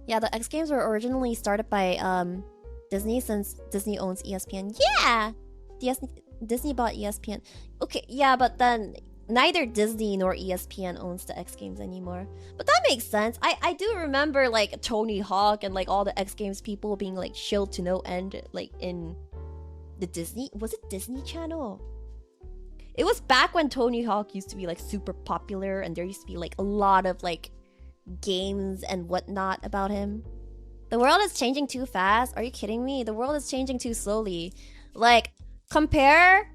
Yeah, the X Games were originally started by Disney, since Disney owns ESPN. Yeah! Disney bought ESPN. Okay, yeah, but then neither Disney nor ESPN owns the X Games anymore. But that makes sense. I do remember like Tony Hawk and like all the X Games people being like shilled to no end, like in the Disney. Was it Disney Channel? It was back when Tony Hawk used to be like super popular, and there used to be like a lot of like games and whatnot about him. The world is changing too fast. Are you kidding me? The world is changing too slowly. Like, compare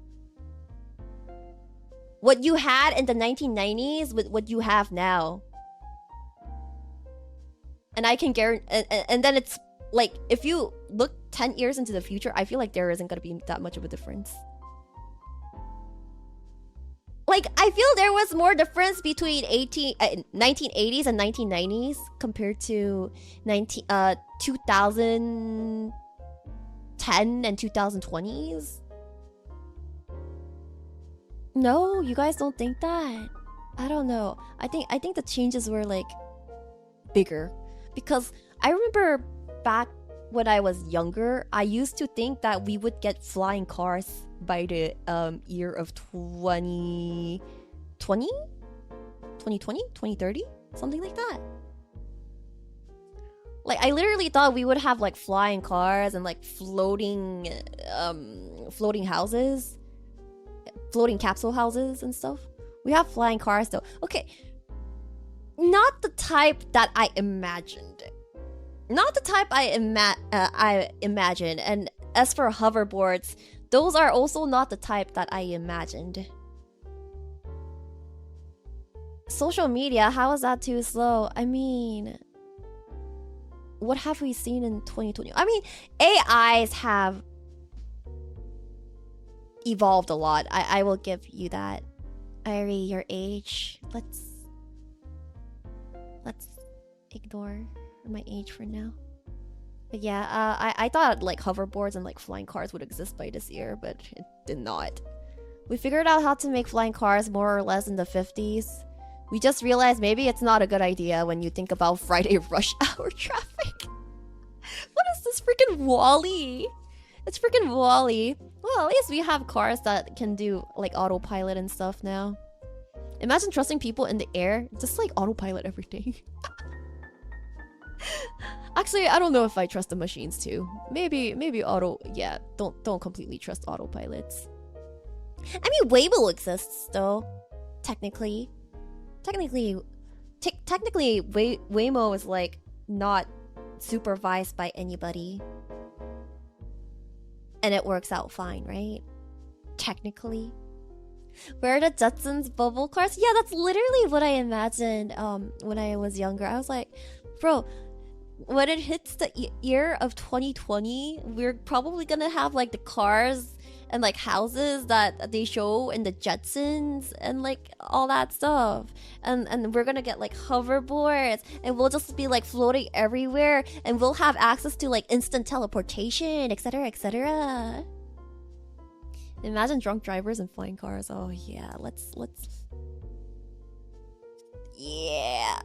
what you had in the 1990s with what you have now. And I can guarantee, and then it's like, if you look 10 years into the future, I feel like there isn't going to be that much of a difference. Like, I feel there was more difference between 1980s and 1990s compared to 2010 and 2020s. No, you guys don't think that? I don't know. I think the changes were like bigger, because I remember back when I was younger, I used to think that we would get flying cars by the year of 2020, 2030, something like that. Like, I literally thought we would have like flying cars and like floating houses, floating capsule houses and stuff. We have flying cars though. Okay, not the type that I imagined. Not the type I imagined. And as for hoverboards, those are also not the type that I imagined. Social media, how is that too slow? I mean, what have we seen in 2020? I mean, AIs have evolved a lot. I will give you that. Airi, your age. Let's ignore my age for now. But yeah, I thought like hoverboards and like flying cars would exist by this year, but it did not. We figured out how to make flying cars more or less in the 50s. We just realized maybe it's not a good idea when you think about Friday rush hour traffic. What is this freaking Wall-E? It's freaking Wall-E. Well, at least we have cars that can do like autopilot and stuff now. Imagine trusting people in the air, just like autopilot everything. Actually, I don't know if I trust the machines too. Maybe auto. Yeah, don't completely trust autopilots. I mean, Waymo exists though. Technically, Waymo is like not supervised by anybody, and it works out fine, right? Technically. Where are the Jetsons bubble cars? Yeah, that's literally what I imagined when I was younger. I was like, bro, when it hits the year of 2020, we're probably gonna have like the cars and like houses that they show in the Jetsons and like all that stuff, and we're gonna get like hoverboards, and we'll just be like floating everywhere, and we'll have access to like instant teleportation, etc, etc. Imagine drunk drivers and flying cars. Oh yeah, let's yeah.